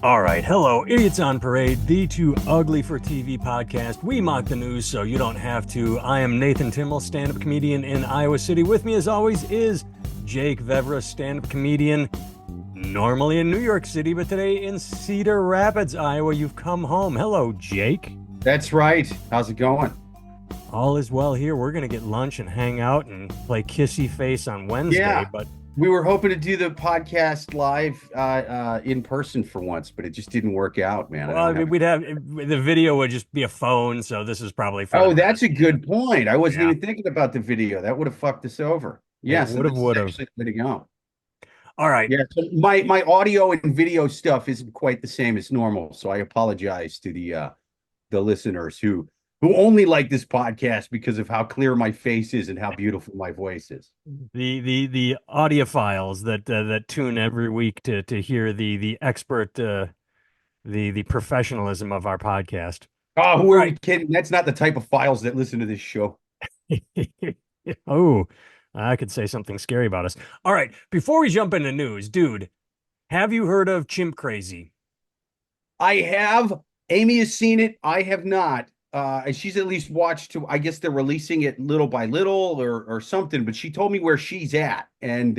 All right, hello, Idiots on Parade, the Too Ugly for TV podcast. We mock the news so you don't have to. I am Nathan Timmel, stand-up comedian in Iowa City. With me, as always, is Jake Vevra, stand-up comedian, normally in New York City, but today in Cedar Rapids, Iowa. You've come home. Hello, Jake. That's right. How's it going? All is well here. We're going to get lunch and hang out and play Kissy Face on Wednesday, Yeah. but We were hoping to do the podcast live in person for once, but it just didn't work out, man. well, we'd have the video would just be a phone, so this is probably for Oh, the that's best. a good point. I wasn't Yeah. even thinking about the video. That would have fucked us over. Yeah, so this is Would've. actually the way to go. All right. Yeah, so my audio and video stuff isn't quite the same as normal, so I apologize to the listeners who only like this podcast because of how clear my face is and how beautiful my voice is. The audiophiles that tune every week to hear the expert the professionalism of our podcast. Oh, who are we Right. kidding? That's not the type of files that listen to this show. Oh, I could say something scary about us. All right, before we jump into news, dude, have you heard of Chimp Crazy? I have. Amy has seen it. I have not. And she's at least watched to, I guess they're releasing it little by little or something, but she told me where she's at. And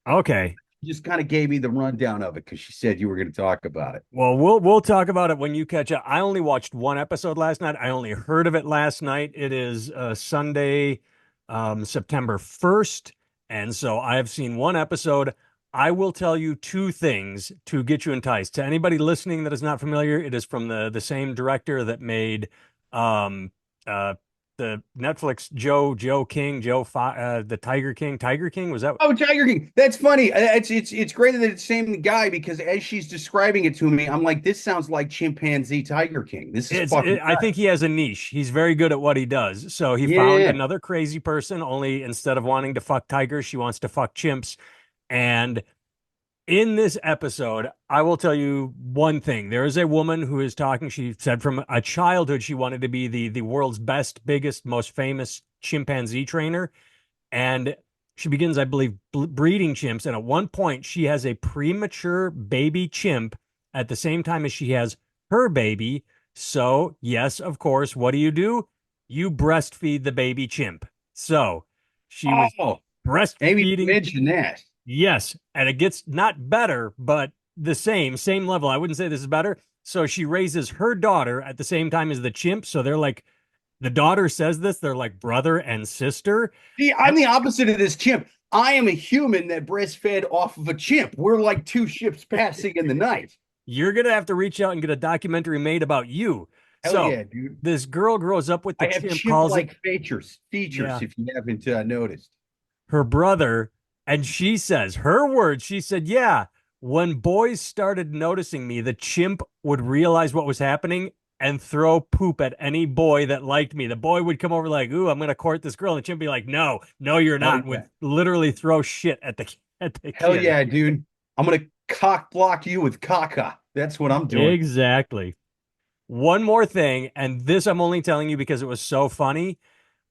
Okay. just kind of gave me the rundown of it because she said you were going to talk about it. Well, we'll talk about it when you catch up. I only watched one episode last night. I only heard of it last night. It is Sunday, September 1st, and so I have seen one episode. I will tell you two things to get you enticed. To anybody listening that is not familiar, it is from the same director that made um the Netflix Joe King, the Tiger King, was that? Oh, Tiger King. That's funny. It's great that it's the same guy because as she's describing it to me, I'm like, this sounds like chimpanzee Tiger King. This is fucking. I think he has a niche. He's very good at what he does. So he found Yeah. another crazy person, only instead of wanting to fuck tigers, she wants to fuck chimps. And in this episode, I will tell you one thing. There is a woman who is talking. She said from a childhood she wanted to be the world's best, biggest, most famous chimpanzee trainer. And she begins, I believe, breeding chimps. And at one point, she has a premature baby chimp at the same time as she has her baby. So, yes, of course, what do? You breastfeed the baby chimp. So she was Oh, Amy breastfeeding. mentioned that. Yes, and it gets not better, but the same level. I wouldn't say this is better. So she raises her daughter at the same time as the chimp. So they're like, the daughter says this, they're like brother and sister. See, I'm the opposite of this chimp. I am a human that breastfed off of a chimp. We're like two ships passing in the night. You're gonna have to reach out and get a documentary made about you. Hell So yeah, dude. this girl grows up with the I have chimp, calls it chimp-like features, Yeah. if you haven't noticed. her brother, and she says her words. She said, "Yeah, when boys started noticing me, the chimp would realize what was happening and throw poop at any boy that liked me. The boy would come over like, ooh, I'm gonna court this girl,' and the chimp be like, no, you're Hell not." yeah. Would literally throw shit at the Hell kid. yeah, dude. I'm gonna cock block you with caca. That's what I'm doing. Exactly. One more thing, and this I'm only telling you because it was so funny.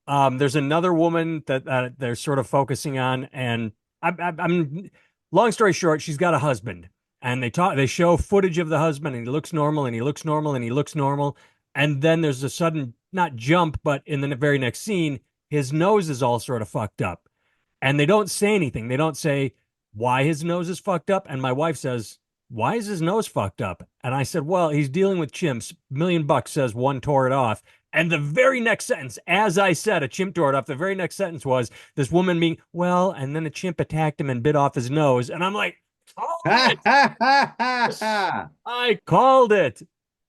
There's another woman that they're sort of focusing on, and I'm long story short, she's got a husband, and they show footage of the husband, and he looks normal, and he looks normal, and he looks normal, and then there's a sudden not jump, but in the very next scene, his nose is all sort of fucked up, and they don't say anything. They don't say why his nose is fucked up, and my wife says, "Why is his nose fucked up?" And I said, "Well, he's dealing with chimps. $1 million says one tore it off." And the very next sentence, as I said, a chimp tore it off. The very next sentence was this woman being, well, and then a chimp attacked him and bit off his nose. And I'm like, called it. I called it.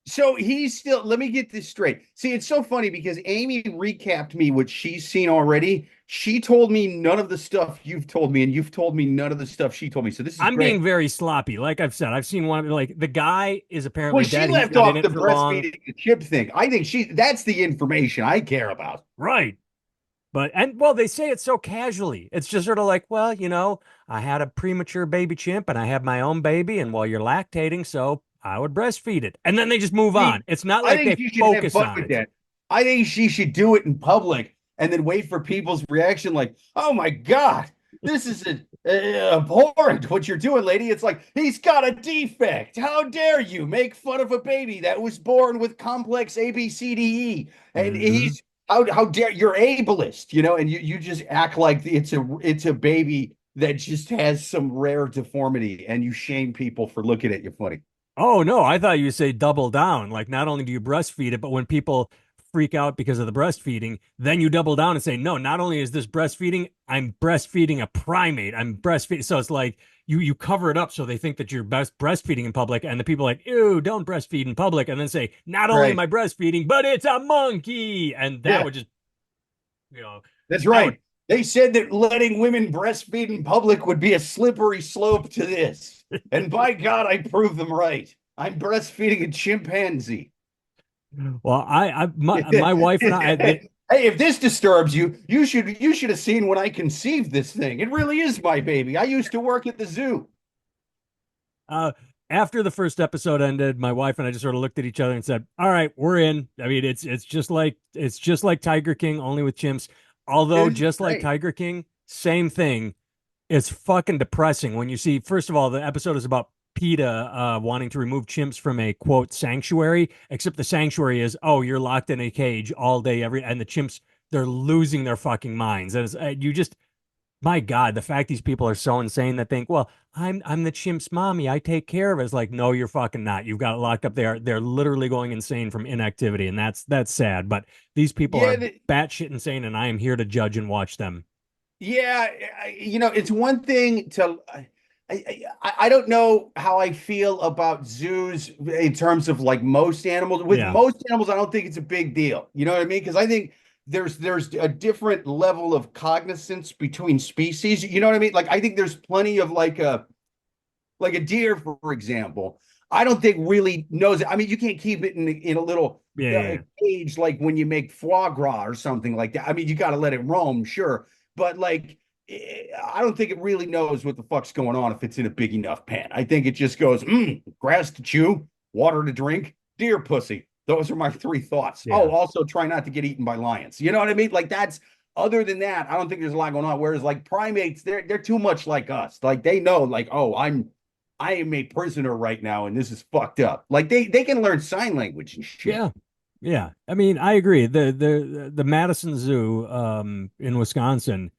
So he's still, let me get this straight. See, it's so funny because Amy recapped me what she's seen already. She told me none of the stuff you've told me, and you've told me none of the stuff she told me. So this is I'm great. being very sloppy. Like I've said, I've seen one, like the guy is apparently Well, she dead. He's left not off in the it for long. breastfeeding the chip thing. I think that's the information I care about. Right. But, and well, they say it so casually. It's just sort of like, well, I had a premature baby chimp and I have my own baby. And while you're lactating, so I would breastfeed it. And then they just move on. It's not I like think they she should have focus fun on with it. that. I think she should do it in public and then wait for people's reaction like, oh my God, this is Abhorrent what you're doing, lady. It's like, he's got a defect. How dare you make fun of a baby that was born with complex ABCDE? And Hmm. he's how dare you're ableist, and you just act like it's a baby that just has some rare deformity, and you shame people for looking at you funny. Oh no, I thought you say double down. Like not only do you breastfeed it, but when people freak out because of the breastfeeding, then you double down and say, no, not only is this breastfeeding, I'm breastfeeding a primate. I'm breastfeeding. So it's like you cover it up so they think that you're best breastfeeding in public, and the people are like, ew, don't breastfeed in public, and then say, not only am Right. I breastfeeding, but it's a monkey. And that Yeah. would just, you know, That's that would right. They said that letting women breastfeed in public would be a slippery slope to this. And by God, I proved them right. I'm breastfeeding a chimpanzee. well, my wife and I, Hey, if this disturbs you, you should have seen when I conceived this thing. It really is my baby. I used to work at the zoo. Uh, after the first episode ended, my wife and I just sort of looked at each other and said, "All right, we're in." I mean, it's just like Tiger King, only with chimps. Although, It's just like great. Tiger King, same thing. It's fucking depressing when you see. First of all, the episode is about PETA wanting to remove chimps from a quote sanctuary. Except the sanctuary is, oh, you're locked in a cage all day, and the chimps they're losing their fucking minds. And you just my God, the fact these people are so insane that think, well, I'm the chimp's mommy. I take care of it. It's like, no, you're fucking not. You've got it locked up there. They're literally going insane from inactivity, and that's sad. But these people Yeah, are batshit insane, and I am here to judge and watch them. yeah. It's one thing to. I don't know how I feel about zoos in terms of like most animals. With Yeah, most animals, I don't think it's a big deal. You know what I mean? Because I think there's a different level of cognizance between species. You know what I mean? Like I think there's plenty of like a deer, for example. I don't think really knows it. I mean, you can't keep it in a little yeah, yeah, yeah. cage like when you make foie gras or something like that. I mean, you got to let it roam, sure, but like I don't think it really knows what the fuck's going on if it's in a big enough pan. I think it just goes, grass to chew, water to drink, deer pussy. Those are my three thoughts. Oh, Yeah. also try not to get eaten by lions. You know what I mean? Like that's other than that, I don't think there's a lot going on. Whereas like primates, they're too much like us. Like they know, like, oh, I am a prisoner right now, and this is fucked up. Like they can learn sign language and shit. Yeah. Yeah. I mean, I agree. The Madison Zoo in Wisconsin,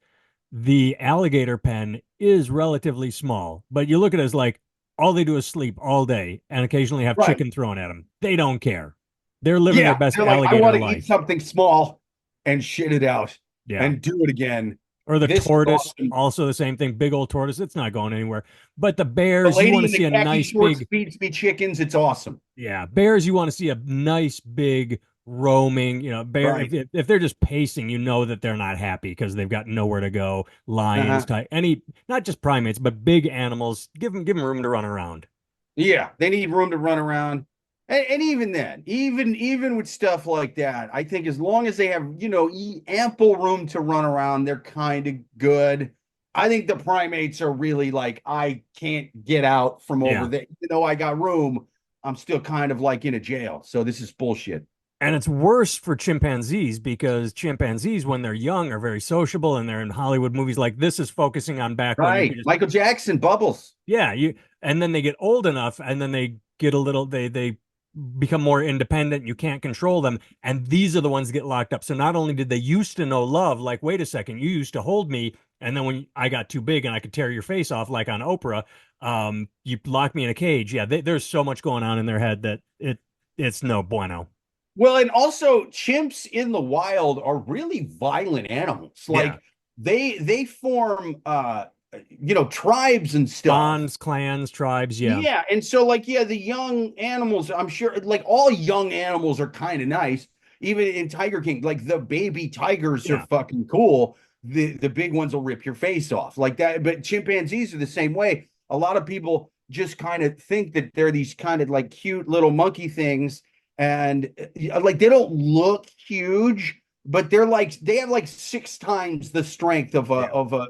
the alligator pen is relatively small, but you look at it as like all they do is sleep all day and occasionally have Right. chicken thrown at them. They don't care. They're living their Yeah. best They're like, I alligator want to eat life. something small and shit it out Yeah. and do it again. Or the This is tortoise, awesome. also the same thing. Big old tortoise. It's not going anywhere. But the The bears, you want lady to in the see a khaki nice shorts big, feeds me chickens. It's awesome. yeah, bears, you want to see a nice big roaming, bear. Right. If they're just pacing, you know that they're not happy because they've got nowhere to go. Lions, Uh-huh. any, not just primates, but big animals. Give them room to run around. Yeah, they need room to run around. And even then, even with stuff like that, I think as long as they have, ample room to run around, they're kind of good. I think the primates are really like, I can't get out from over Yeah. there. Even though I got room, I'm still kind of like in a jail. So this is bullshit. And it's worse for chimpanzees because chimpanzees, when they're young, are very sociable and they're in Hollywood movies like this is focusing on back when you could Right. just Michael Jackson, Bubbles. yeah, and then they get old enough and then they get a little they become more independent. You can't control them. And these are the ones that get locked up. So not only did they used to know love, like, wait a second, you used to hold me, and then when I got too big and I could tear your face off, like on Oprah, you locked me in a cage. Yeah, there's so much going on in their head that it's no bueno. Well, and also chimps in the wild are really violent animals. Yeah. Like they form tribes and stuff. Bonds, clans, tribes, yeah. Yeah, and so like yeah, the young animals, I'm sure like all young animals are kind of nice. Even in Tiger King, like the baby tigers are Yeah. fucking cool. The big ones will rip your face off like that. But chimpanzees are the same way. A lot of people just kind of think that they're these kind of like cute little monkey things, and like they don't look huge, but they have like six times the strength of Yeah.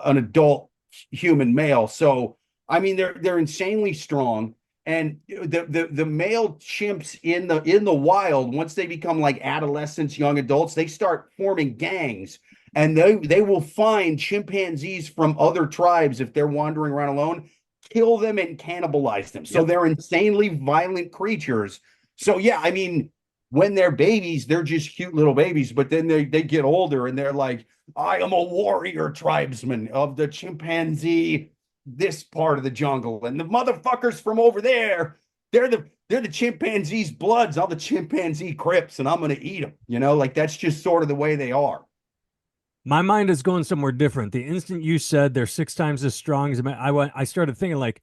an adult human male. So I mean, they're insanely strong, And the male chimps in the wild, once they become like adolescents, young adults, they start forming gangs, and they will find chimpanzees from other tribes if they're wandering around alone, kill them and cannibalize them. So Yep. they're insanely violent creatures. So yeah, I mean, when they're babies, they're just cute little babies, but then they get older and they're like, I am a warrior tribesman of the chimpanzee this part of the jungle, and the motherfuckers from over there, they're the chimpanzees' bloods, all the chimpanzee crips, and I'm gonna eat them. Like that's just sort of the way they are. My mind is going somewhere different. The instant you said they're 6 times as strong as I started thinking like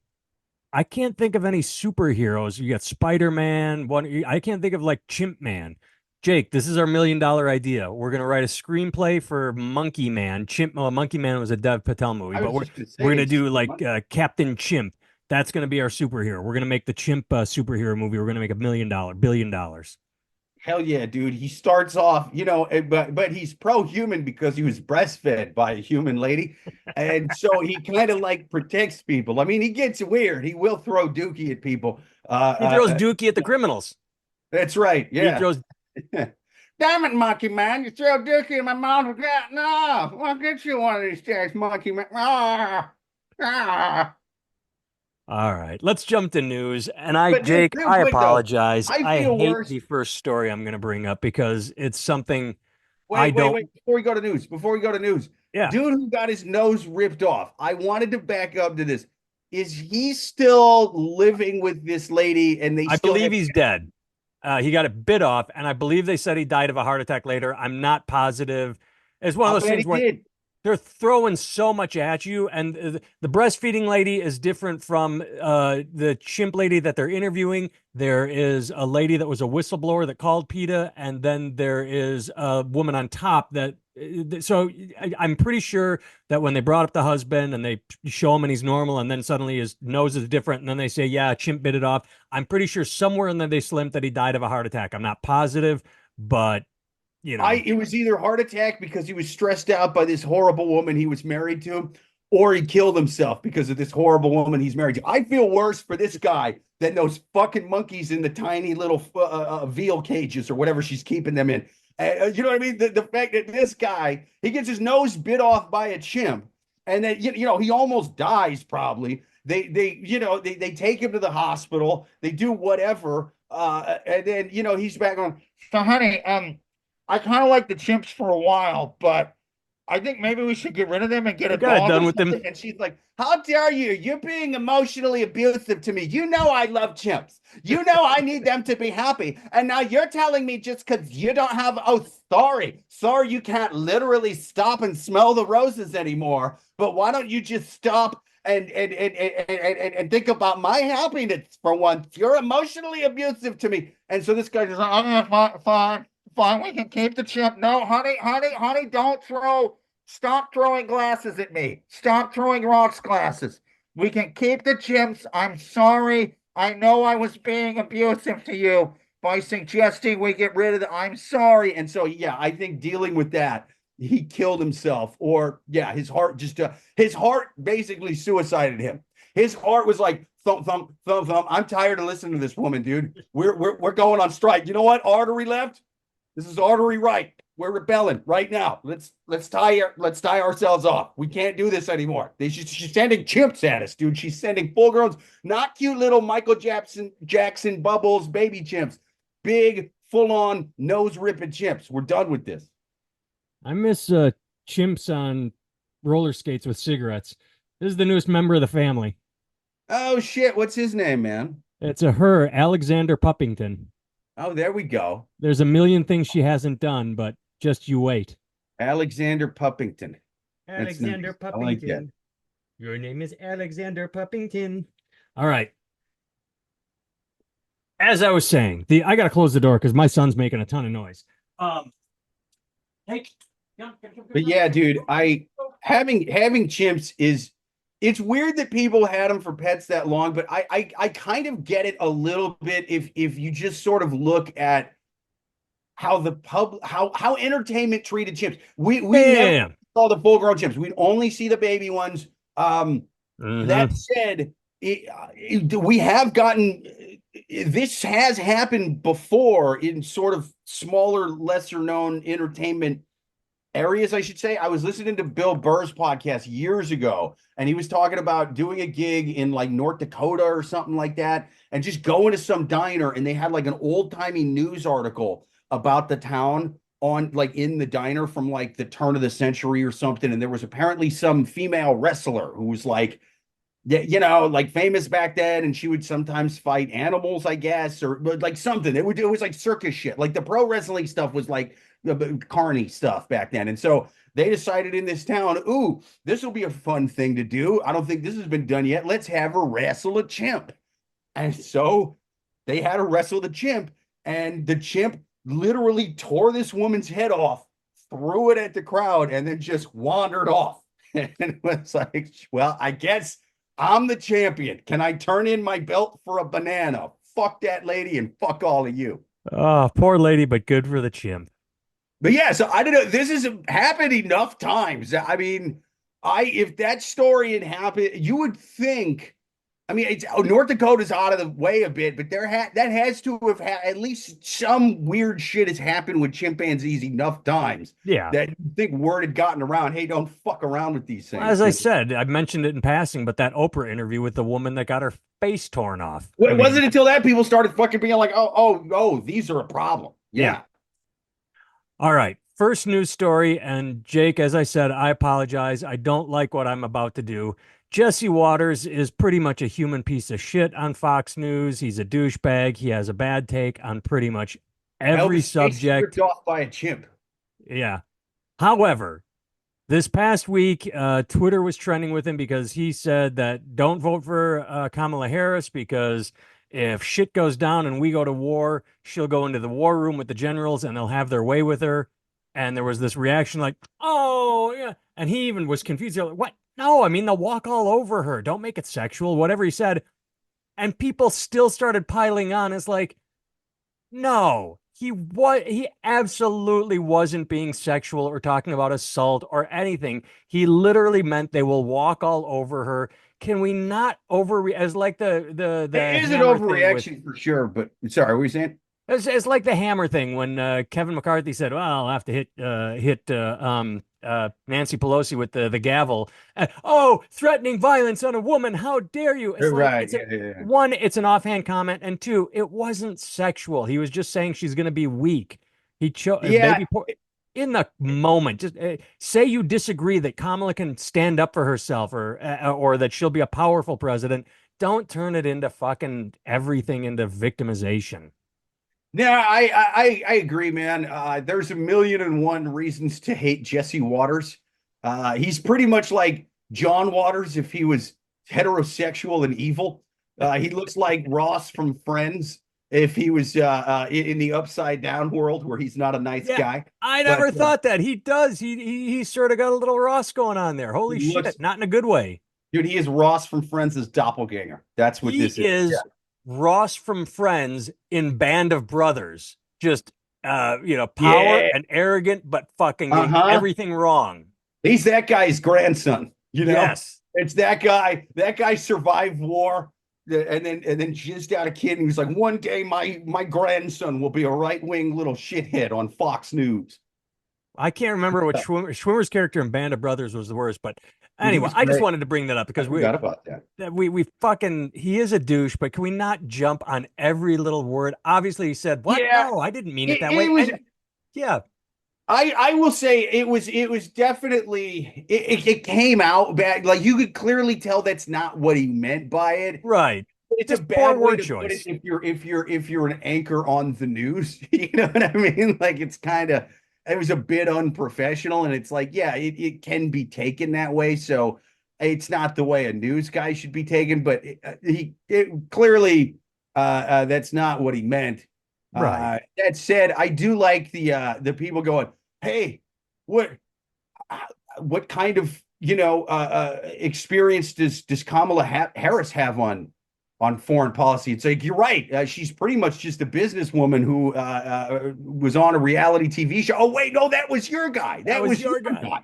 I can't think of any superheroes. You got Spider-Man, one I can't think of like Chimp Man. Jake, this is our $1 million idea. We're gonna write a screenplay for Monkey Man. Monkey Man was a Dev Patel movie, I but was we're just gonna we're say gonna it's do like Captain Chimp. That's gonna be our superhero. We're gonna make the Chimp superhero movie. We're gonna make $1 billion. hell yeah, dude. He starts off, but he's pro-human because he was breastfed by a human lady. And so he kind of like protects people. I mean, he gets weird. He will throw dookie at people. He throws Dookie at the criminals. That's right. He Yeah. throws. Damn it, Monkey Man. You throw dookie in my mouth again. No, I'll get you one of these days, Monkey Man. Ah, ah. All right, let's jump to news. And But dude, Jake, real I quick though, apologize. I I feel hate worse. the first story I'm going to bring up because it's something I Wait, wait, don't. wait. Before we go to news, Yeah, dude who got his nose ripped off. I wanted to back up to this. Is he still living with this lady and they I still believe have, he's dead. He got it bit off, and I believe they said he died of a heart attack later. I'm not positive. It's one of I'll those bet he things where did. they're throwing so much at you, and the breastfeeding lady is different from the chimp lady that they're interviewing. There is a lady that was a whistleblower that called PETA, and then there is a woman on top that. So I'm pretty sure that when they brought up the husband and they show him and he's normal, and then suddenly his nose is different, and then they say, "Yeah, a chimp bit it off." I'm pretty sure somewhere in there they slipped that he died of a heart attack. I'm not positive, but you know. It was either heart attack because he was stressed out by this horrible woman he was married to, or he killed himself because of this horrible woman he's married to. I feel worse for this guy than those fucking monkeys in the tiny little veal cages or whatever she's keeping them in. You know what I mean? The fact that this guy, he gets his nose bit off by a chimp, and then he almost dies probably. They take him to the hospital. They do whatever, and then he's back on. So, honey, I kind of like the chimps for a while, but I think maybe we should get rid of them and get I a got it dog or done with them. something. And she's like, how dare you? You're being emotionally abusive to me. You know I love chimps. You know I need them to be happy. And now you're telling me just because you don't have, oh, sorry. Sorry, you can't literally stop and smell the roses anymore. But why don't you just stop and think about my happiness for once? You're emotionally abusive to me. And so this guy just like, oh, fine, fine. Fine, we can keep the chimp. No, honey, honey, honey, don't throw. Stop throwing glasses at me. Stop throwing rocks glasses. We can keep the chimps. I'm sorry. I know I was being abusive to you by suggesting we get rid of the. I'm sorry. And so, yeah, I think dealing with that, he killed himself, or yeah, his heart basically suicided him. His heart was like thump, thump, thump, thump. I'm tired of listening to this woman, dude. We're going on strike. You know what? Artery left. This is artery right. We're rebelling right now. Let's tie ourselves off. We can't do this anymore. She's sending chimps at us, dude. She's sending full growns, not cute little Michael Jackson bubbles baby chimps. Big, full on nose ripping chimps. We're done with this. I miss chimps on roller skates with cigarettes. This is the newest member of the family. Oh shit! What's his name, man? It's a her, Alexander Puppington. Oh, there we go. There's a million things she hasn't done, but just you wait. Alexander Puppington. That's Alexander nice. I like that. Puppington. Your name is Alexander Puppington. All right. As I was saying, the I gotta close the door because my son's making a ton of noise. Um, hey, But yeah, dude, I having chimps is it's weird that people had them for pets that long, but I kind of get it a little bit if you just sort of look at how the pub how entertainment treated chimps. We never bam. saw the full grown chimps. We'd only see the baby ones. That Mm-hmm. said, we have gotten this has happened before in sort of smaller, lesser known entertainment areas, I should say. I was listening to Bill Burr's podcast years ago, and he was talking about doing a gig in like North Dakota or something like that, and just going to some diner, and they had like an old-timey news article about the town on like in the diner from like the turn of the century or something. And there was apparently some female wrestler who was like, yeah, like famous back then, and she would sometimes fight animals, I guess, or but like something. It was like circus shit. Like the pro wrestling stuff was like the carny stuff back then. And so they decided in this town, ooh, this will be a fun thing to do. I don't think this has been done yet. Let's have her wrestle a chimp. And so they had her wrestle the chimp, and the chimp literally tore this woman's head off, threw it at the crowd, and then just wandered off. And it was like, well, I guess I'm the champion. Can I turn in my belt for a banana? Fuck that lady and fuck all of you. Oh, poor lady, but good for the chimp. But yeah, so I don't know. This has happened enough times. I mean, I if that story had happened, you would think. I mean, North Dakota's out of the way a bit, but that has to have at least some weird shit has happened with chimpanzees enough times Yeah. that you think word had gotten around. Hey, don't fuck around with these Well, as things. I said, I mentioned it in passing, but that Oprah interview with the woman that got her face torn off. Well, I it mean, wasn't until that people started fucking being like, oh, these are a problem. yeah. Yeah. All right. First news story. And Jake, as I said, I apologize. I don't like what I'm about to do. Jesse Waters is pretty much a human piece of shit on Fox News. He's a douchebag. He has a bad take on pretty much every Elvis face ripped subject. off by a chimp. Yeah. However, this past week, Twitter was trending with him because he said that don't vote for Kamala Harris because if shit goes down and we go to war, she'll go into the war room with the generals and they'll have their way with her. And there was this reaction like, oh, yeah. And he even was confused. Like, what? No, I mean, they'll walk all over her. Don't make it sexual, whatever he said. And people still started piling on. It's like, no, he absolutely wasn't being sexual or talking about assault or anything. He literally meant they will walk all over her. Can we not over as like the It is an hammer thing with overreaction for sure, but sorry, what were you saying? it's like the hammer thing when Kevin McCarthy said, "Well, I'll have to hit Nancy Pelosi with the gavel." Oh, threatening violence on a woman! How dare you? It's like Right. it's a Yeah, yeah, yeah. one, it's an offhand comment, and two, it wasn't sexual. He was just saying she's going to be weak. He chose Yeah, in the moment. Just say you disagree that Kamala can stand up for herself, or that she'll be a powerful president. Don't turn it into fucking everything into victimization. yeah, I agree, man. There's a million and one reasons to hate Jesse Waters. He's pretty much like John Waters if he was heterosexual and evil. He looks like Ross from Friends if he was in the upside down world where he's not a nice Yeah, guy. I But never thought that. He does. He's sort of got a little Ross going on there. he Holy looks, shit, not in a good way. dude, he is Ross from Friends' doppelganger. That's what He this is. Yeah. is Ross from Friends in Band of Brothers. Just power Yeah. and arrogant, but fucking getting Uh-huh. everything wrong. He's that guy's grandson, Yes. It's that guy. That guy survived war and then jizzed out a kid. And he was like, one day my grandson will be a right-wing little shithead on Fox News. I can't remember what Schwimmer's character in Band of Brothers was the worst, but He anyway, was I just great. wanted to bring that up I because forgot about that. we fucking he is a douche, but can we not jump on every little word? Obviously, he said, "What? Yeah, No, I didn't mean it that it way." was. And yeah, I will say it was definitely it came out bad. Like you could clearly tell that's not what he meant by it. right. It's a Just poor bad way word to put it choice. if you're an anchor on the news. You know what I mean? Like it was a bit unprofessional, and it's like, yeah, it can be taken that way. So it's not the way a news guy should be taken, but it clearly that's not what he meant. Right. That said, I do like the people going, hey, what uh, what kind of experience does Kamala Harris have on foreign policy? It's like you're right. She's pretty much just a businesswoman who was on a reality TV show. Oh wait, no, that was your guy. That That was was your your guy. guy.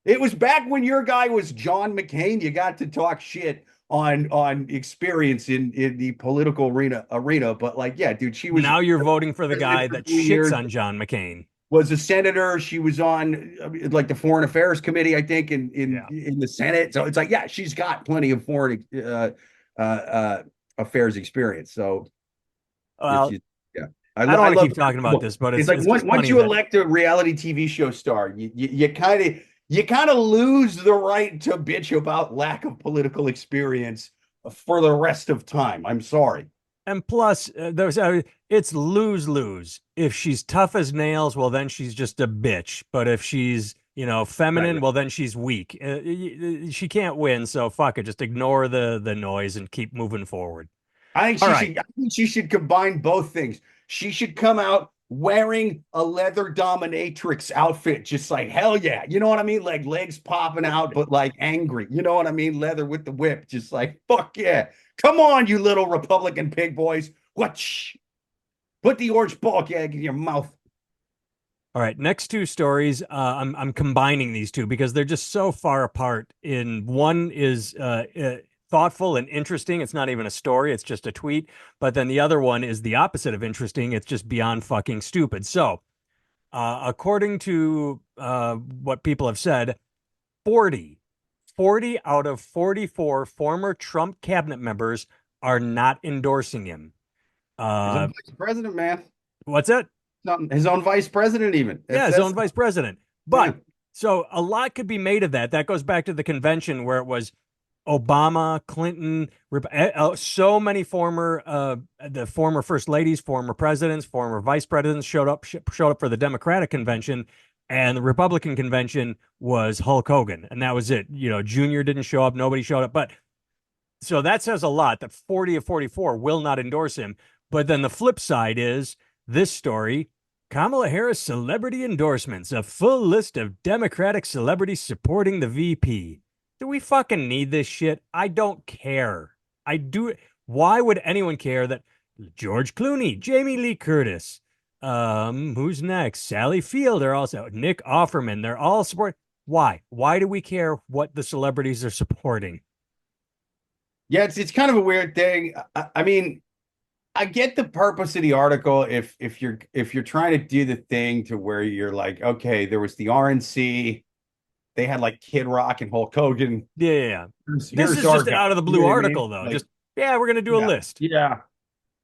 It was back when your guy was John McCain. You got to talk shit on experience in the political arena. But like, yeah, dude, she was Now you're voting for the president guy for that two shits years, on John McCain. was a senator. She was on like the Foreign Affairs Committee, I think, Yeah. in the Senate. So it's like, yeah, she's got plenty of foreign affairs experience. So if Well, you, yeah, I don't I want to love keep talking about it. this, but It's like it's just once funny you that elect a reality TV show star, you kind of lose the right to bitch about lack of political experience for the rest of time. I'm sorry. and plus it's lose lose. If she's tough as nails, well then she's just a bitch. But if she's Right, feminine, right. well then she's weak. She can't win, so fuck it. Just ignore the noise and keep moving forward. All right. I think she should combine both things. She should come out wearing a leather dominatrix outfit, just like hell yeah. You know what I mean? Like legs popping out, but like angry. You know what I mean? Leather with the whip, just like fuck yeah. Come on, you little Republican pig boys. What? Put the orange ball gag in your mouth. All right, next two stories. I'm combining these two because they're just so far apart. In one is thoughtful and interesting. It's not even a story; it's just a tweet. But then the other one is the opposite of interesting. It's just beyond fucking stupid. So, according to what people have said, 40, 40 out of 44 former Trump cabinet members are not endorsing him. His own Uh, vice president, man. what's it? Not his own vice president, even. Yeah, his own vice president. Yeah. But so a lot could be made of that. That goes back to the convention where it was Obama, Clinton, so many former the former first ladies, former presidents, former vice presidents showed up for the Democratic convention, and the Republican convention was Hulk Hogan, and that was it. Junior didn't show up, nobody showed up, but so that says a lot that 40 of 44 will not endorse him. But then the flip side is this story: Kamala Harris celebrity endorsements, a full list of Democratic celebrities supporting the VP. Do we fucking need this shit? I don't care. I do. Why would anyone care that George Clooney, Jamie Lee Curtis, who's next? Sally Field are also Nick Offerman. They're all support. Why? Why do we care what the celebrities are supporting? Yeah, it's kind of a weird thing. I mean, I get the purpose of the article if you're trying to do the thing to where you're like, okay, there was the RNC, they had like Kid Rock and Hulk Hogan. Yeah, yeah, yeah. This Here's is our just an guy. out of the You know blue what I mean? article, though. Like, Just yeah, we're gonna do a yeah, list. yeah.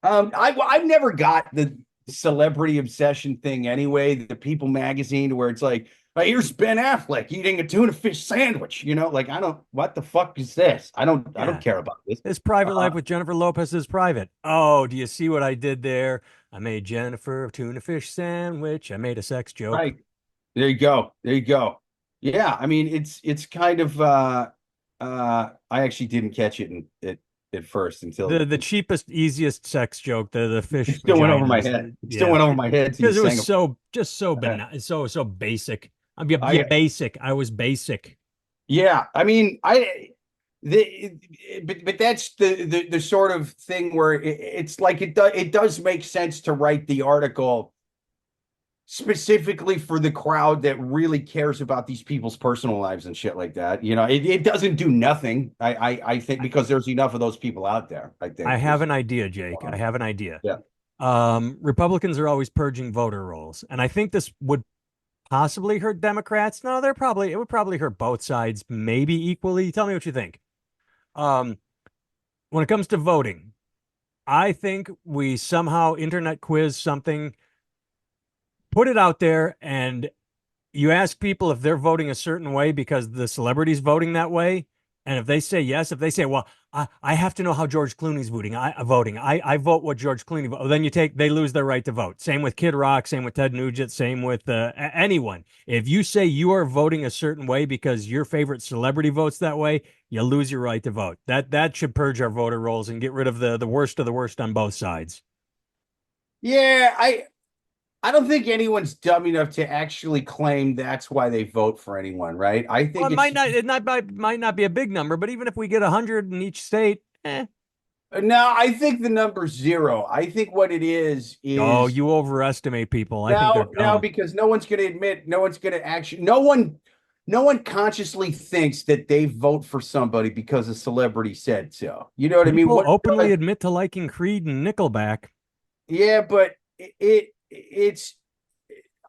I've never got the celebrity obsession thing anyway. The People magazine where it's like, oh, here's Ben Affleck eating a tuna fish sandwich. Like I don't. What the fuck is this? I don't Yeah, care about this. his private Uh, life with Jennifer Lopez is private. Oh, do you see what I did there? I made Jennifer a tuna fish sandwich. I made a sex joke. right. There you go. There you go. Yeah, I mean it's kind of I actually didn't catch it at first until The cheapest, easiest sex joke, the it fish still went over my vaginas. head. It still Yeah, went over my head, so you because it was sang so a benign, so basic. I'm be I basic. I was basic. yeah, I mean the but that's the sort of thing where it's like it does make sense to write the article specifically for the crowd that really cares about these people's personal lives and shit like that. It doesn't do nothing. I think because there's enough of those people out there. I I think have just an idea, Jake. I have an idea. yeah. Republicans are always purging voter rolls, and I think this would possibly hurt Democrats. No, it would probably hurt both sides, maybe equally. Tell me what you think. Um, when it comes to voting, I think we somehow internet quiz something, put it out there, and you ask people if they're voting a certain way because the celebrity's voting that way. And if they say yes, if they say, well, I have to know how George Clooney's voting. I vote what George Clooney votes. Then they lose their right to vote. Same with Kid Rock, same with Ted Nugent, same with anyone. If you say you are voting a certain way because your favorite celebrity votes that way, you lose your right to vote. That should purge our voter rolls and get rid of the worst of the worst on both sides. Yeah, I don't think anyone's dumb enough to actually claim that's why they vote for anyone, right? I Well, think it's might not be a big number, but even if we get 100 in each state, no, I think the number's zero. I think what it oh, is you overestimate people. I think they're now dumb. because no one's going to admit, no one's going to actually, no one no one consciously thinks that they vote for somebody because a celebrity said so. You know what I mean? People What openly admit to liking Creed and Nickelback. yeah, but it's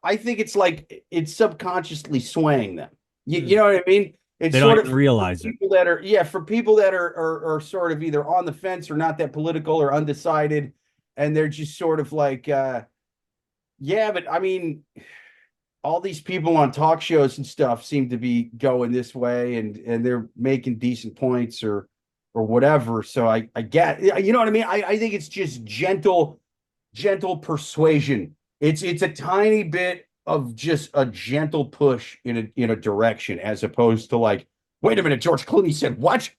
I think it's like it's subconsciously swaying them. You Hmm. know what I mean? It's They don't sort even of for realize it. people that are yeah, for people that are sort of either on the fence or not that political or undecided, and they're just sort of like yeah, but I mean all these people on talk shows and stuff seem to be going this way and they're making decent points or whatever. So I get you know what I mean? I think it's just gentle persuasion. It's a tiny bit of just a gentle push in a direction as opposed to like, wait a minute, George Clooney said what?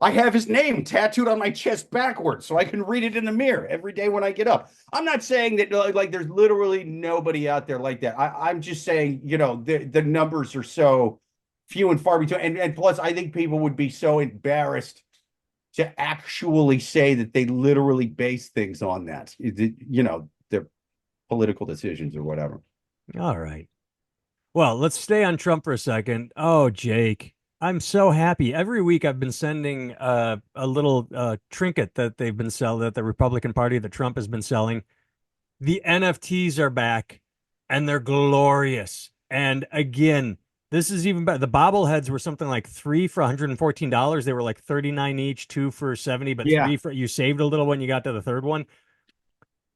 I have his name tattooed on my chest backwards so I can read it in the mirror every day when I get up. I'm not saying that like there's literally nobody out there like that. I'm just saying, you know, the numbers are so few and far between. And plus, I think people would be so embarrassed to actually say that they literally base things on that, you know, their political decisions or whatever. All right. Well, let's stay on Trump for a second. Oh, Jake, I'm so happy. Every week I've been sending a little trinket that they've been selling, that the Republican Party, that Trump has been selling. The NFTs are back and they're glorious. And again, this is even better. The bobbleheads were something like three for $114. They were like 39 each, two for 70, but Yeah. three for you saved a little when you got to the third one.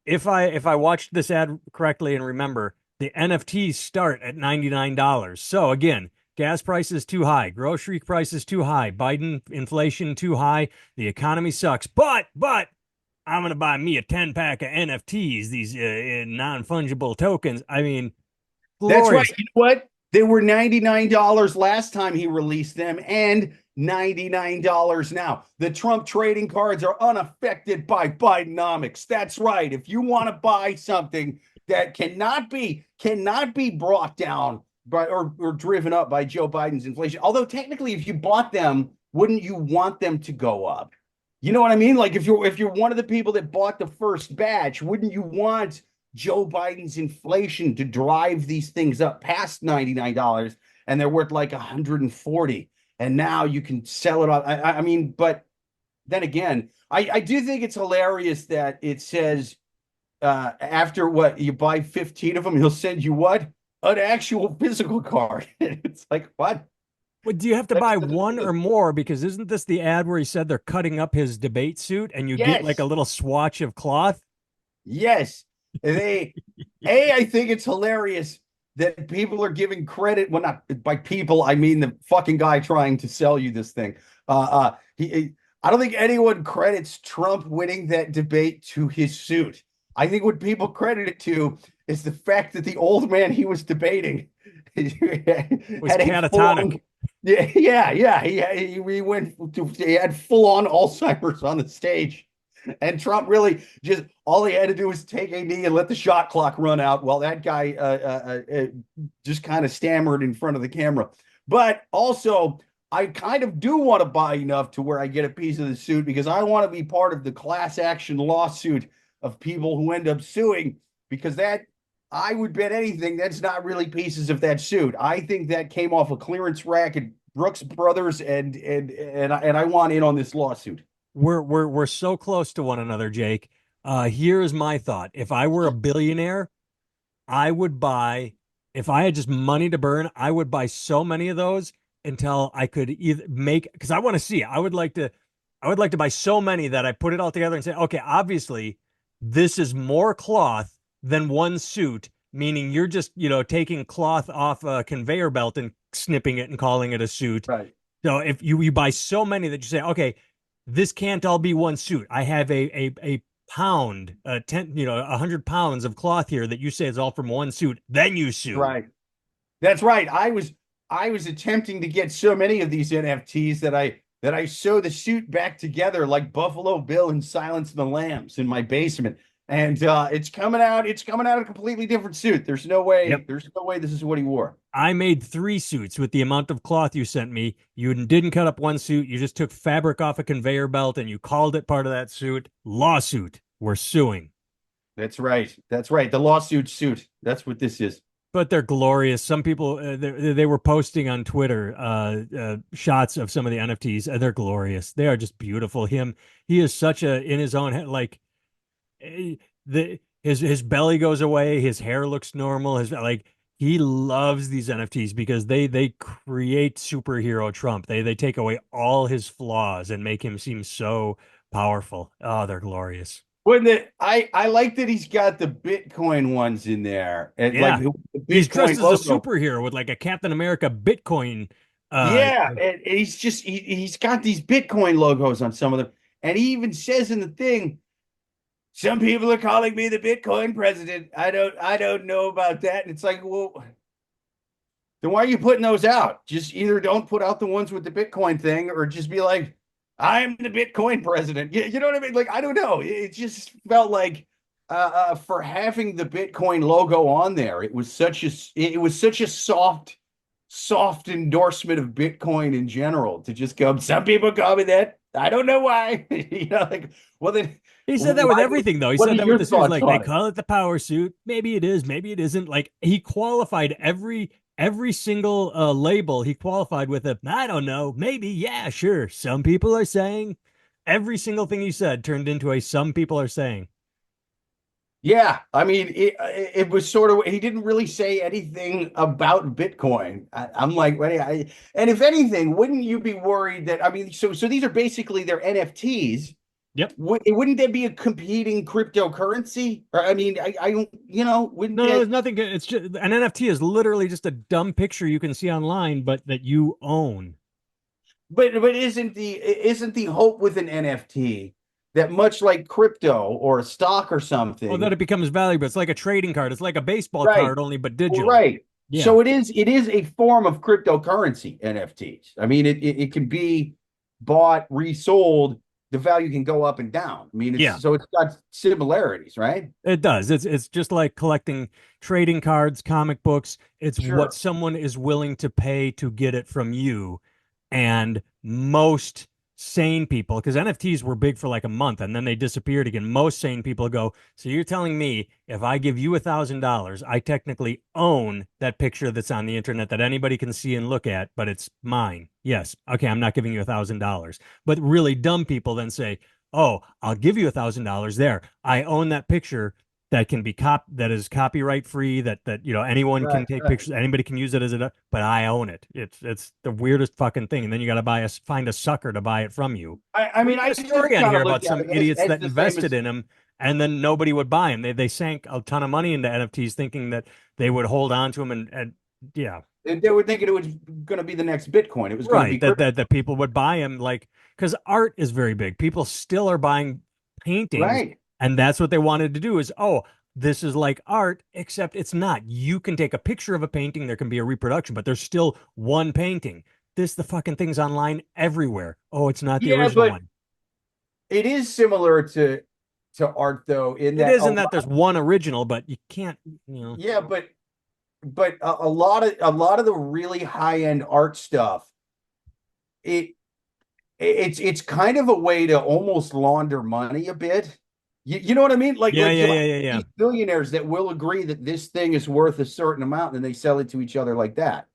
If I watched this ad correctly and remember, the NFTs start at $99. So again, gas prices too high, grocery prices too high, Biden inflation too high, the economy sucks. But I'm gonna buy me a 10 pack of NFTs, these non-fungible tokens. I mean, That's right. glorious. You know what? They were $99 last time he released them and $99 now. The Trump trading cards are unaffected by Bidenomics. That's right. If you want to buy something that cannot be brought down by or driven up by Joe Biden's inflation, although technically if you bought them, wouldn't you want them to go up? You know what I mean? Like if you're one of the people that bought the first batch, wouldn't you want Joe Biden's inflation to drive these things up past $99 and they're worth like 140 and now you can sell it off. I mean, but then again, I do think it's hilarious that it says after what you buy 15 of them, he'll send you what? An actual physical card. It's like, what? But do you have to That's buy one or more? Because isn't this the ad where he said they're cutting up his debate suit and you get like a yes. little swatch of cloth? Yes. I think it's hilarious that people are giving credit. Well, not by people, I mean the fucking guy trying to sell you this thing. I don't think anyone credits Trump winning that debate to his suit. I think what people credit it to is the fact that the old man he was debating Was had a full on, catatonic. yeah. He had full on Alzheimer's on the stage. And Trump really just all he had to do was take a knee and let the shot clock run out while that guy just kind of stammered in front of the camera. But also, I kind of do want to buy enough to where I get a piece of the suit because I want to be part of the class action lawsuit of people who end up suing because that I would bet anything that's not really pieces of that suit. I think that came off a clearance rack at Brooks Brothers, and I want in on this lawsuit. We're so close to one another, Jake. Here's my thought. If I were a billionaire, I would buy, if I had just money to burn, I would buy so many of those until I could either make, because I want to see it. I would like to buy so many that I put it all together and say, okay, obviously this is more cloth than one suit, meaning you're just, taking cloth off a conveyor belt and snipping it and calling it a suit. Right. So if you buy so many that you say, okay, this can't all be one suit. I have a pound, 100 pounds of cloth here that you say is all from one suit. Then you sue. Right. That's right. I was attempting to get so many of these NFTs that I sew the suit back together like Buffalo Bill and Silence of the Lambs in my basement. And it's coming out a completely different suit. There's no way, Yep. there's no way this is what he wore. I made 3 suits with the amount of cloth you sent me. You didn't cut up one suit. You just took fabric off a conveyor belt and you called it part of that suit. Lawsuit. We're suing. That's right. That's right. The lawsuit suit. That's what this is. but they're glorious. Some people they were posting on Twitter shots of some of the NFTs, and they're glorious. They are just beautiful. He is such a in his own head, like the his belly goes away, his hair looks normal. His like he loves these NFTs because they create superhero Trump. They take away all his flaws and make him seem so powerful. Oh, they're glorious. When I like that he's got the Bitcoin ones in there and like Yeah. the He's Bitcoin dressed as a logo. superhero with like a Captain America Bitcoin. Yeah, and he's got these Bitcoin logos on some of them, and he even says in the thing, "Some people are calling me the Bitcoin president. I don't know about that." And it's like, well, then why are you putting those out? Just either don't put out the ones with the Bitcoin thing, or just be like, "I'm the Bitcoin president." You know what I mean? Like, I don't know. It just felt like for having the Bitcoin logo on there, it was such a soft endorsement of Bitcoin in general to just go, some people call me that. I don't know why. Like, well, then He said that with why? everything, though. He What are said that with your the suits. thoughts Like they on it? call it the power suit. Maybe it is. Maybe it isn't. Like he qualified every single label. He qualified with a I don't know. Maybe. Yeah. Sure. Some people are saying. Every single thing he said turned into a some people are saying. Yeah, I mean, it was sort of, he didn't really say anything about Bitcoin. I'm like, wait, and if anything, wouldn't you be worried that, I mean, so these are basically their NFTs. Yep. Wouldn't there be a competing cryptocurrency? Or I mean, I don't, wouldn't No, no, that, there's nothing. It's just an NFT is literally just a dumb picture you can see online, but that you own. but isn't the hope with an NFT that much like crypto or a stock or Oh, that something, it becomes valuable. It's like a trading card. It's like a baseball right? card, only but digital. Right. Yeah. So it is a form of cryptocurrency, NFTs. I mean, it can be bought, resold, the value can go up and down. I mean, Yeah. it's got similarities, right? It does. It's just like collecting trading cards, comic books. It's what Sure. someone is willing to pay to get it from you. And most sane people, because NFTs were big for like a month and then they disappeared again. Most sane people go, so you're telling me if I give you $1,000, I technically own that picture that's on the internet that anybody can see and look at, but it's mine. Yes. Okay, I'm not giving you $1,000. But really dumb people then say, oh, I'll give you $1,000 there. I own that picture that can be that is copyright free, that anyone Right, can take right. pictures, anybody can use it as a but I own it. It's the weirdest fucking thing. And then you got to find a sucker to buy it from you. I We mean, did I a story just on kind here of look about at some it idiots as that the same invested as in them and then nobody would buy them. They sank a ton of money into NFTs thinking that they would hold on to them and yeah. they were thinking it was going to be the next Bitcoin. It was going to be Right. That crypto. that people would buy them like because art is very big. People still are buying paintings, Right. and that's what they wanted to do is, oh, this is like art, except it's not. You can take a picture of a painting, there can be a reproduction, but there's still one painting. The fucking thing's online everywhere. Oh, it's not the Yeah, original but one. it is similar to art though, in It that a isn't that lot, there's one original, but you can't. yeah, but a lot of the really high end art stuff, it it's kind of a way to almost launder money a bit. You know what I mean? Like Yeah, like yeah, you'll yeah, have yeah, yeah. these billionaires that will agree that this thing is worth a certain amount, and they sell it to each other like that.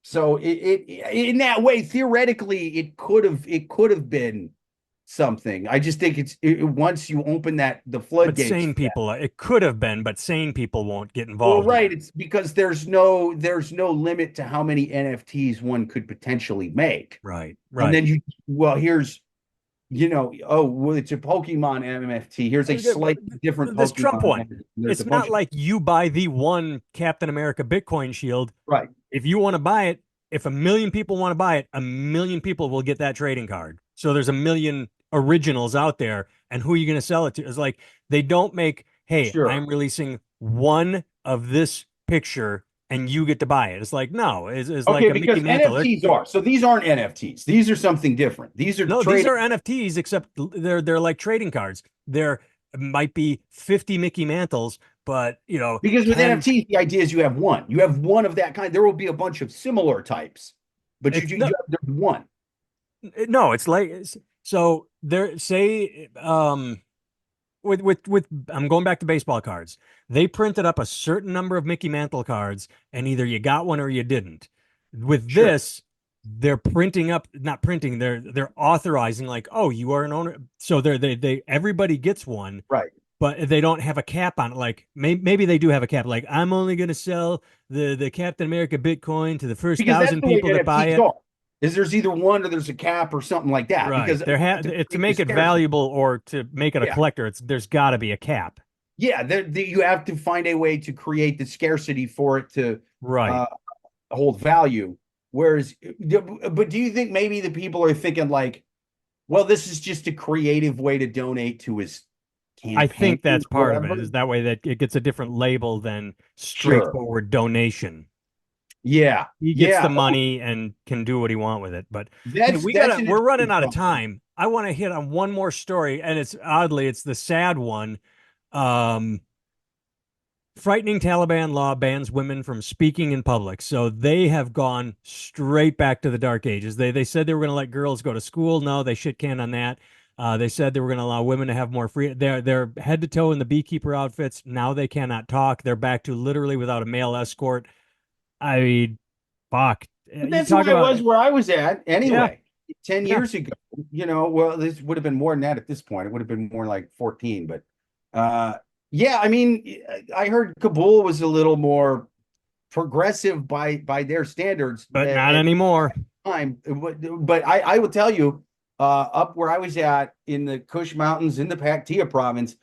So it in that way, theoretically, it could have been something. I just think once you open the But floodgates. sane people, it could have been, but sane people won't get Well, involved in right. it. It's because there's no limit to how many NFTs one could potentially make. Right, And right. then here's, oh, well, it's a Pokemon MFT. Here's a slightly different This Trump Pokemon one, MFT. There's a it's bunch not of, like you buy the one Captain America Bitcoin shield. right. If you want to buy it, if a million people want to buy it, a million people will get that trading card. So there's a million originals out there. And who are you going to sell it to? It's like they don't make, hey, Sure. I'm releasing one of this picture and you get to buy it. It's like, no, it's like Okay, a Mickey because Mantle. these aren't NFTs. These are something different. These are No, these trading. are NFTs, except they're like trading cards. There might be 50 Mickey Mantles, but Because with 10. NFTs, the idea is you have one. You have one of that kind. There will be a bunch of similar types, but It's you no, have there's one. no, it's like so there say with I'm going back to baseball cards. They printed up a certain number of Mickey Mantle cards, and either you got one or you didn't. With Sure. this, they're printing up, not printing, they're authorizing like, oh, you are an owner. So they everybody gets one, Right. but they don't have a cap on it. Like maybe they do have a cap. Like I'm only going to sell the Captain America Bitcoin to the first Because that's 1,000 the way people that buy NFTs it. are. Is there's either one or there's a cap or something like that. Right. Because to To create the make it scarcity. valuable or to make it a Yeah. collector, there's got to be a cap. Yeah. You have to find a way to create the scarcity for it to Right. uh, hold value. Whereas, but do you think maybe the people are thinking like, well, this is just a creative way to donate to his I campaign think that's or part of it. whatever? Is that way that it gets a different label than Sure. straightforward donation. Yeah. He gets Yeah. the money and can do what he want with it. But hey, That's an we're running interesting out of thought. time. I want to hit on one more story, and it's the sad one. Um, Frightening Taliban law bans women from speaking in public. So they have gone straight back to the dark ages. They said they were going to let girls go to school. No, they shit canned on that. They said they were going to allow women to have more free. They're head to toe in the beekeeper outfits. Now they cannot talk. They're back to literally without a male escort. I mean, fuck. But You that's the talk way it about was where I was at yeah, anyway. 10 yeah. years ago, well, this would have been more than that at this point. It would have been more like 14. But uh, yeah, I mean, I heard Kabul was a little more progressive by their standards But not at anymore. the time. But I will tell you, up where I was at in the Kush Mountains in the Paktia province,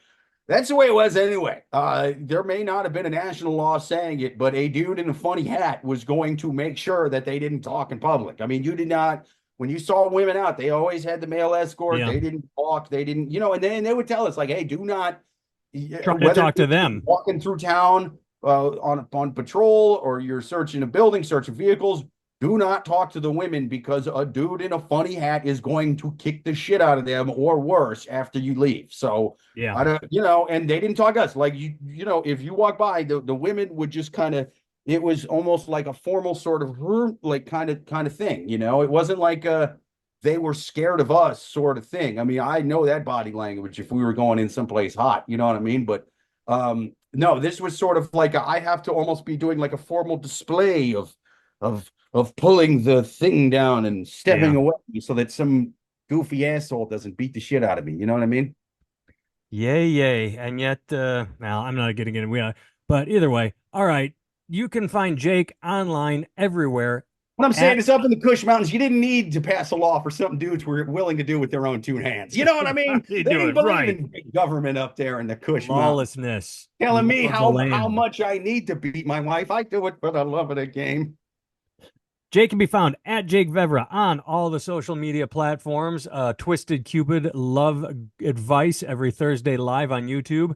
that's the way it was anyway. There may not have been a national law saying it, but a dude in a funny hat was going to make sure that they didn't talk in public. I mean, you did not, when you saw women out, they always had the male escort. Yeah. They didn't talk. They didn't, and then they would tell us, like, hey, do not, Try to whether talk to you're them. walking through town on patrol or you're searching a building, searching vehicles, do not talk to the women because a dude in a funny hat is going to kick the shit out of them or worse after you leave. So Yeah. I don't, and they didn't talk to us. Like if you walk by, the women would just kind of, it was almost like a formal sort of like kind of thing. It wasn't like they were scared of us sort of thing. I mean, I know that body language if we were going in someplace hot, you know what I mean? But no, this was sort of like I have to almost be doing like a formal display of pulling the thing down and stepping Yeah. away so that some goofy asshole doesn't beat the shit out of me. You know what I mean? Yay, yay. And yet, well, I'm not getting it. But either way, all right. You can find Jake online everywhere What I'm saying at is up in the Kush Mountains, you didn't need to pass a law for something dudes were willing to do with their own two hands. You know what I mean? they They do didn't it believe right. in big government up there in the Kush Mountains. Lawlessness, Telling love me of the how land. much I need to beat my wife. I do it for the love of the game. Jake can be found at Jake Vevra on all the social media platforms. Twisted Cupid Love Advice every Thursday live on YouTube.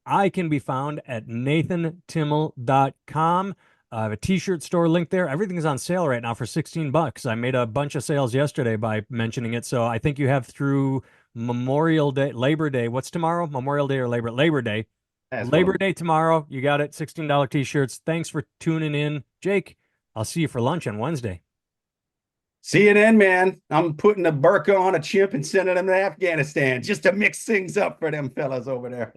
I can be found at nathantimmel.com. I have a t-shirt store link there. Everything's on sale right now for 16 bucks. I made a bunch of sales yesterday by mentioning it. So I think you have through Memorial Day, Labor Day. What's tomorrow? Memorial Day or Labor Day. That's one of Labor them. Day tomorrow. You got it. $16 t-shirts. Thanks for tuning in. Jake, I'll see you for lunch on Wednesday. CNN, man. I'm putting a burqa on a chimp and sending him to Afghanistan just to mix things up for them fellas over there.